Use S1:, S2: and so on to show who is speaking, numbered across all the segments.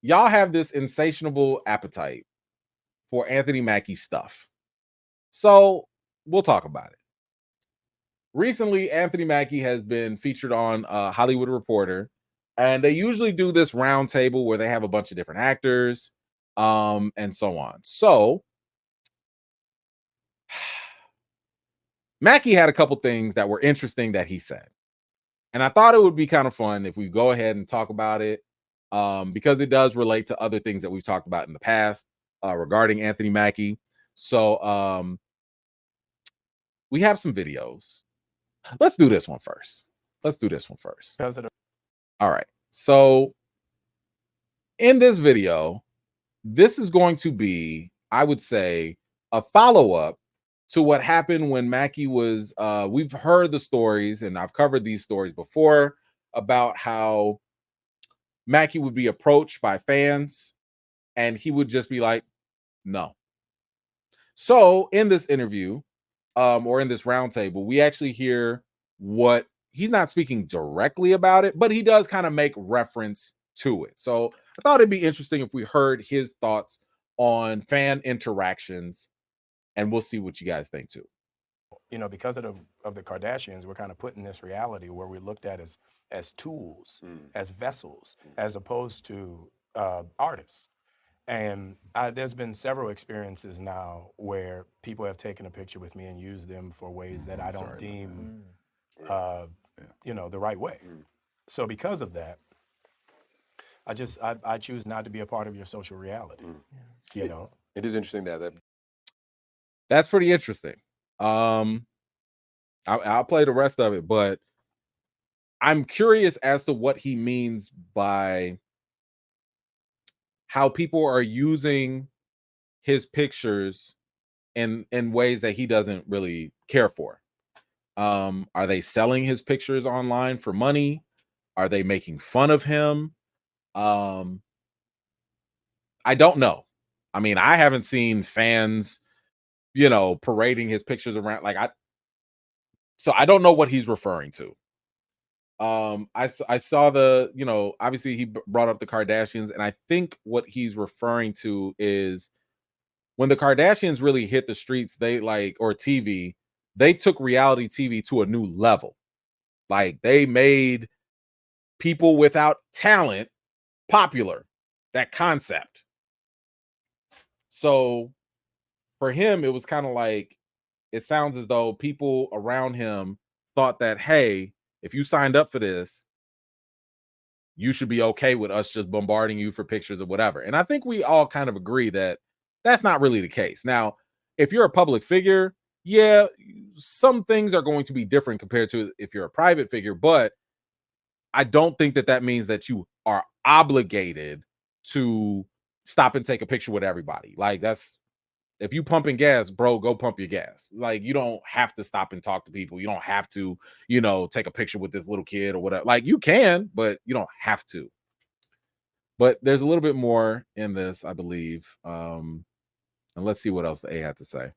S1: y'all have this insatiable appetite for Anthony Mackie stuff. So we'll talk about it. Recently, Anthony Mackie has been featured on Hollywood Reporter, and they usually do this roundtable where they have a bunch of different actors, and so on. So Mackie had a couple things that were interesting that he said. And I thought it would be kind of fun if we go ahead and talk about it, because it does relate to other things that we've talked about in the past regarding Anthony Mackie. So we have some videos. Let's do this one first. All right. So in this video, this is going to be, I would say, a follow-up to what happened when Mackie was we've heard the stories, and I've covered these stories before, about how Mackie would be approached by fans and he would just be like, no. So in this interview, or in this roundtable, we actually hear what he's not speaking directly about it, but he does kind of make reference to it. So I thought it'd be interesting if we heard his thoughts on fan interactions, and we'll see what you guys think too.
S2: You know, because of the Kardashians, we're kind of put in this reality where we're looked at as tools, as vessels, as opposed to artists. And there's been several experiences now where people have taken a picture with me and used them for ways that I don't deem, you know, the right way. So because of that, I choose not to be a part of your social reality. You know,
S3: it is interesting that
S1: that's pretty interesting. I'll play the rest of it, but I'm curious as to what he means by how people are using his pictures in ways that he doesn't really care for. Are they selling his pictures online for money? Are they making fun of him? I don't know. I mean, I haven't seen fans, you know, parading his pictures around. So I don't know what he's referring to. I saw the, you know, obviously he brought up the Kardashians, and I think what he's referring to is when the Kardashians really hit the streets, they or TV, they took reality TV to a new level. Like, they made people without talent popular, that concept. So for him, it was kind of like, it sounds as though people around him thought that, hey, if you signed up for this, you should be okay with us just bombarding you for pictures or whatever. And I think we all kind of agree that that's not really the case. Now, if you're a public figure, yeah, some things are going to be different compared to if you're a private figure, but I don't think that that means that you are obligated to stop and take a picture with everybody. Like, that's, if you pumping gas, bro, go pump your gas. Like, you don't have to stop and talk to people. You don't have to, you know, take a picture with this little kid or whatever. Like, you can, but you don't have to. But there's a little bit more in this, I believe. And let's see what else the A had to say.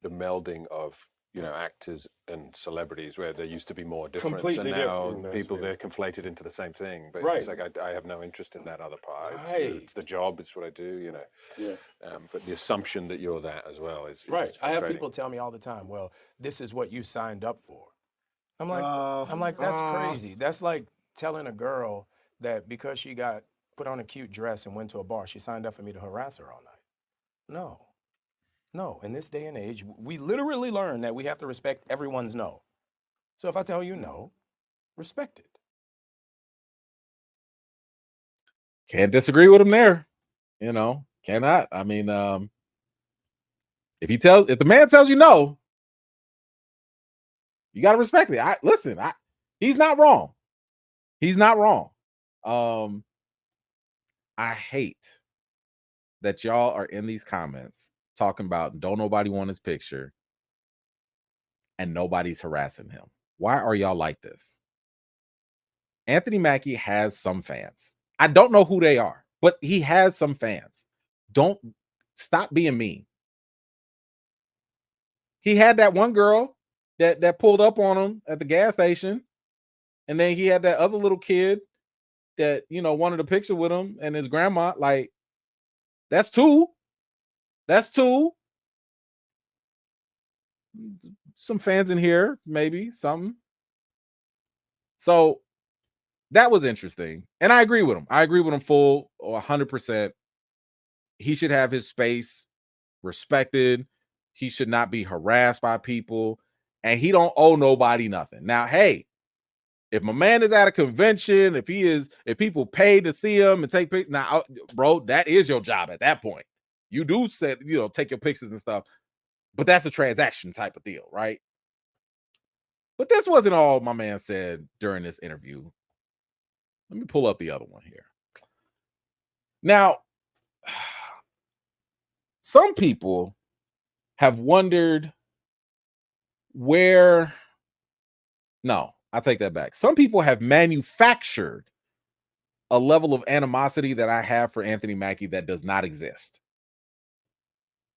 S3: The melding of, you know, actors and celebrities, where there used to be more difference,
S2: completely
S3: and now
S2: different.
S3: people, they're conflated into the same thing. But
S2: Right.
S3: it's like, I have no interest in that other part.
S2: Right.
S3: It's the job, it's what I do, you know.
S2: Yeah.
S3: But the assumption that you're that as well is
S2: Right. I have
S3: frustrating.
S2: people tell me all the time, well, this is what you signed up for. I'm like, that's crazy. That's like telling a girl that because she got put on a cute dress and went to a bar, she signed up for me to harass her all night. No. No. In this day and age, we literally learn that we have to respect everyone's no. So if I tell you no, respect it.
S1: Can't disagree with him there. You know, cannot. I mean, if the man tells you no, you got to respect it. He's not wrong. He's not wrong. I hate that y'all are in these comments talking about don't nobody want his picture and nobody's harassing him. Why are y'all like this? Anthony Mackie has some fans. I don't know who they are, but he has some fans. Don't stop being mean. He had that one girl that pulled up on him at the gas station, and then he had that other little kid that, wanted a picture with him and his grandma. Like, that's two. That's two. Some fans in here, maybe something. So that was interesting. And I agree with him. I agree with him full 100%. He should have his space respected. He should not be harassed by people. And he don't owe nobody nothing. Now, hey, if my man is at a convention, if people pay to see him and take pictures, now, bro, that is your job at that point. You do take your pictures and stuff, but that's a transaction type of deal, right? But this wasn't all my man said during this interview. Let me pull up the other one here. Now, some people have wondered where. No, I take that back. Some people have manufactured a level of animosity that I have for Anthony Mackie that does not exist.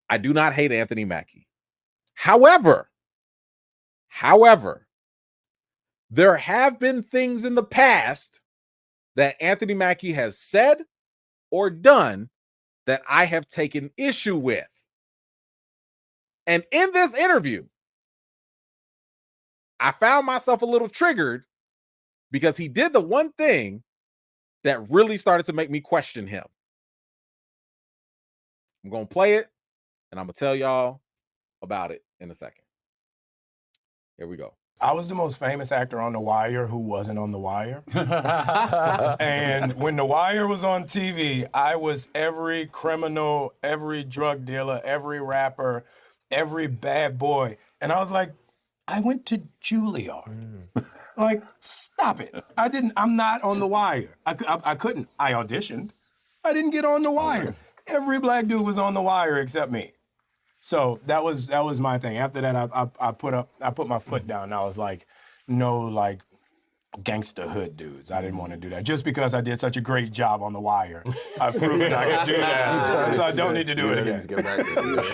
S1: I do not hate Anthony Mackie. However, there have been things in the past that Anthony Mackie has said or done that I have taken issue with. And in this interview, I found myself a little triggered because he did the one thing that really started to make me question him. I'm going to play it, and I'm going to tell y'all about it in a second. Here we go.
S2: I was the most famous actor on The Wire who wasn't on The Wire. And when The Wire was on TV, I was every criminal, every drug dealer, every rapper, every bad boy. And I was like, I went to Juilliard. Like, stop it. I'm not on The Wire. I couldn't. I auditioned. I didn't get on The Wire. Every black dude was on The Wire except me. So that was my thing. After that, I put my foot down. And I was like, no, like gangster hood dudes. I didn't want to do that. Just because I did such a great job on The Wire, I've proven I can do that. So I don't need to do it again.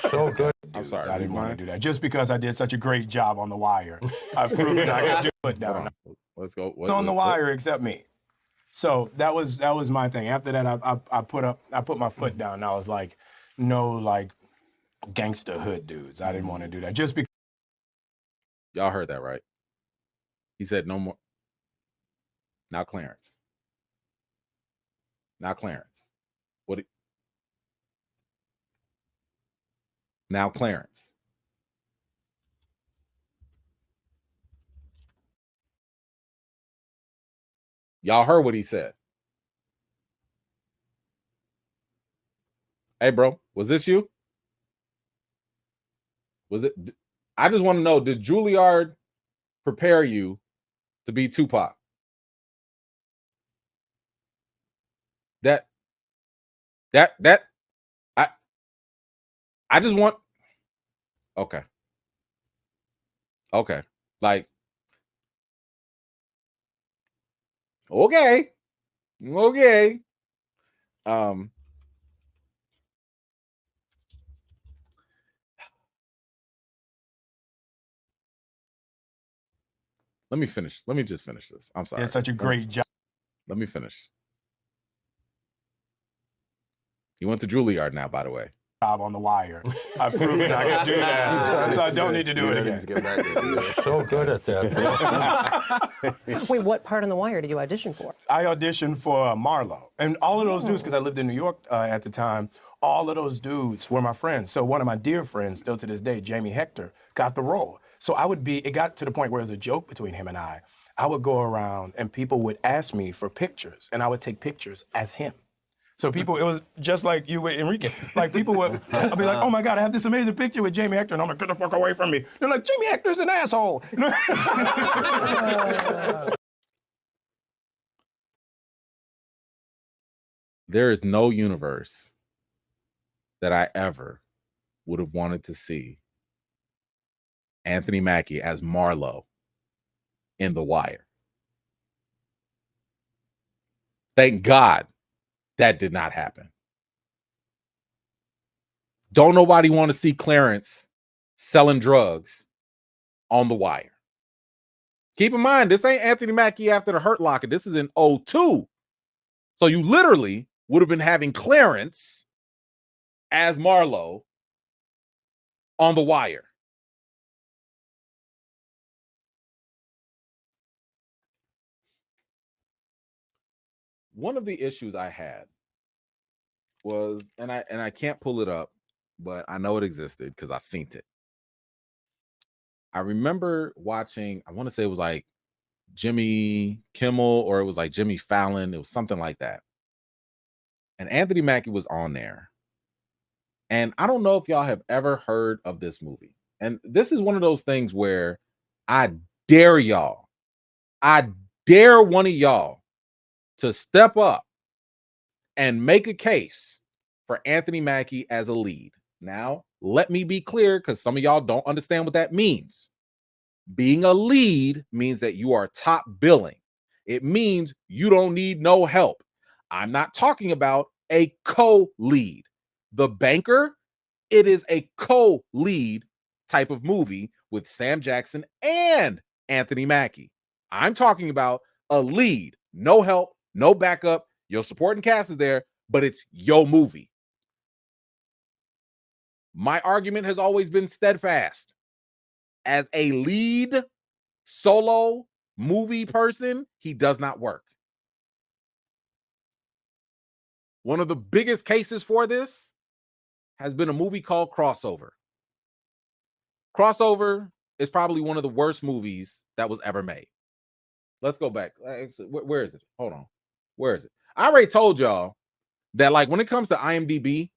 S3: So good.
S2: I'm sorry, I didn't want to do that. Just because I did such a great job on The Wire, I've proven I can do it down.
S1: Let's go.
S2: On The Wire except me. So that was my thing. After that, I put my foot down. And I was like, no, like gangster hood dudes. I didn't want to do that. Just because.
S1: Y'all heard that, right? He said no more. Now Clarence. What? Now Clarence. Y'all heard what he said. Hey, bro, was this you? Was it? I just want to know, did Juilliard prepare you to be Tupac? I just want. Okay. Like, okay. Let me finish. Let me just finish this. I'm sorry.
S2: Did such a great job.
S1: Let me finish. He went to Juilliard now, by the way.
S2: On The Wire. I've proven I can do that. So I don't need to do it again.
S3: So good at that.
S4: Wait, what part on The Wire did you audition for?
S2: I auditioned for Marlowe. And all of those dudes, because I lived in New York at the time, all of those dudes were my friends. So one of my dear friends, still to this day, Jamie Hector, got the role. So it got to the point where it was a joke between him and I. I would go around and people would ask me for pictures, and I would take pictures as him. So people, it was just like you with Enrique. Like people would, I'd be like, oh my God, I have this amazing picture with Jamie Hector. And I'm like, get the fuck away from me. They're like, Jamie Hector's an asshole.
S1: There is no universe that I ever would have wanted to see Anthony Mackie as Marlowe in The Wire. Thank God that did not happen. Don't nobody want to see Clarence selling drugs on The Wire. Keep in mind, this ain't Anthony Mackie after the Hurt Locker. This is in 2002. So you literally would have been having Clarence as Marlowe on The Wire. One of the issues I had was, and I can't pull it up, but I know it existed because I seen it. I remember watching, I want to say it was like Jimmy Kimmel or it was like Jimmy Fallon. It was something like that. And Anthony Mackie was on there. And I don't know if y'all have ever heard of this movie. And this is one of those things where I dare y'all, I dare one of y'all to step up and make a case for Anthony Mackie as a lead. Now, let me be clear because some of y'all don't understand what that means. Being a lead means that you are top billing. It means you don't need no help. I'm not talking about a co-lead. The Banker, it is a co-lead type of movie with Sam Jackson and Anthony Mackie. I'm talking about a lead, no help, no backup. Your supporting cast is there, but it's your movie. My argument has always been steadfast. As a lead solo movie person, he does not work. One of the biggest cases for this has been a movie called Crossover. Crossover is probably one of the worst movies that was ever made. Let's go back. Where is it? Hold on. Where is it? I already told y'all that, like, when it comes to IMDb,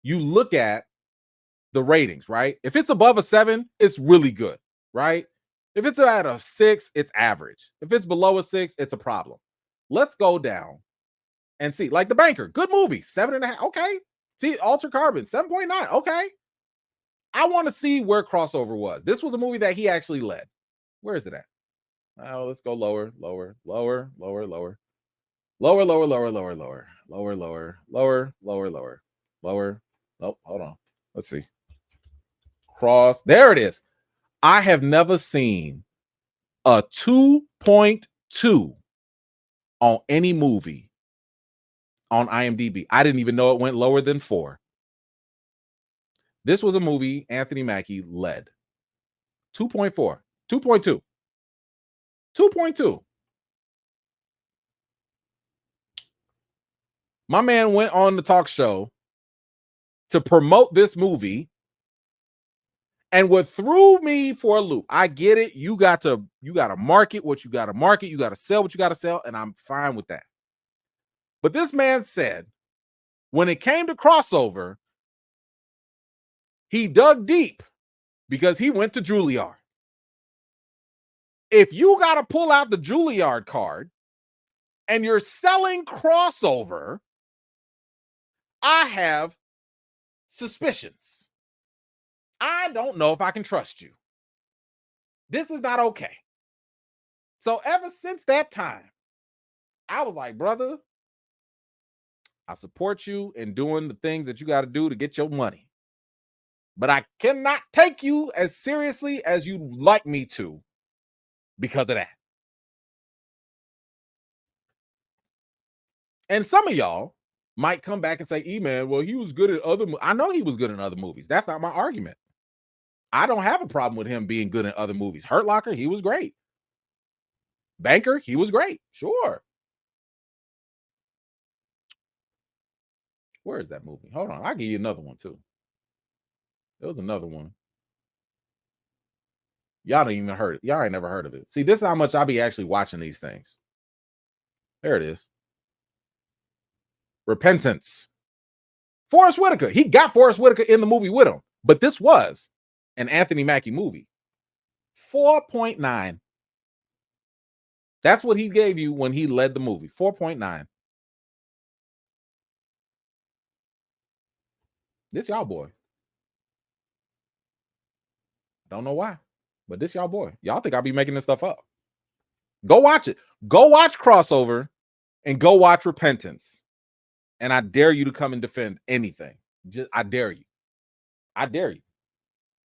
S1: you look at the ratings, right? If it's above a 7, it's really good, right? If it's at a 6, it's average. If it's below a 6, it's a problem. Let's go down and see. Like The Banker, good movie, 7.5. Okay. See, Altered Carbon, 7.9. Okay. I want to see where Crossover was. This was a movie that he actually led. Where is it at? Oh, let's go lower, lower, lower, lower, lower, lower, lower, lower, lower, lower, lower, lower, lower, lower, lower, lower. Oh, hold on. Let's see. There it is. I have never seen a 2.2 on any movie on IMDb. I didn't even know it went lower than 4. This was a movie Anthony Mackie led. 2.4, 2.2, 2.2. My man went on the talk show to promote this movie and what threw me for a loop. I get it. You got to market what you got to market. You got to sell what you got to sell. And I'm fine with that. But this man said, when it came to Crossover, he dug deep because he went to Juilliard. If you got to pull out the Juilliard card and you're selling Crossover, I have suspicions. I don't know if I can trust you. This is not okay. So ever since that time, I was like, brother, I support you in doing the things that you got to do to get your money. But I cannot take you as seriously as you'd like me to because of that. And some of y'all might come back and say, E-Man, well, he was good at other movies. I know he was good in other movies. That's not my argument. I don't have a problem with him being good in other movies. Hurt Locker, he was great. Banker, he was great. Sure. Where is that movie? Hold on. I'll give you another one, too. There was another one. Y'all didn't even heard it. Y'all ain't never heard of it. See, this is how much I be actually watching these things. There it is. Repentance. Forrest Whitaker. He got Forrest Whitaker in the movie with him. But this was an Anthony Mackie movie. 4.9. That's what he gave you when he led the movie. 4.9. This y'all boy. Don't know why, but this y'all boy. Y'all think I'll be making this stuff up. Go watch it. Go watch Crossover and go watch Repentance. And I dare you to come and defend anything. I dare you. I dare you.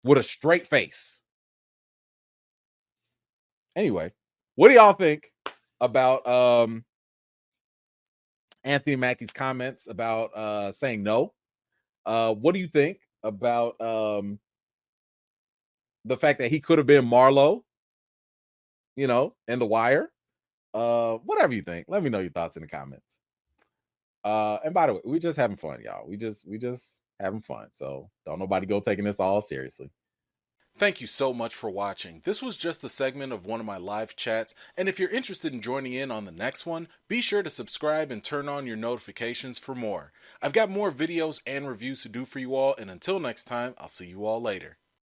S1: With a straight face. Anyway, what do y'all think about Anthony Mackie's comments about saying no. What do you think about the fact that he could have been Marlo, in The Wire? Whatever you think, let me know your thoughts in the comments. And by the way, we just having fun, y'all. We just having fun. So don't nobody go taking this all seriously. Thank you so much for watching. This was just a segment of one of my live chats, and if you're interested in joining in on the next one, be sure to subscribe and turn on your notifications for more. I've got more videos and reviews to do for you all, and until next time, I'll see you all later.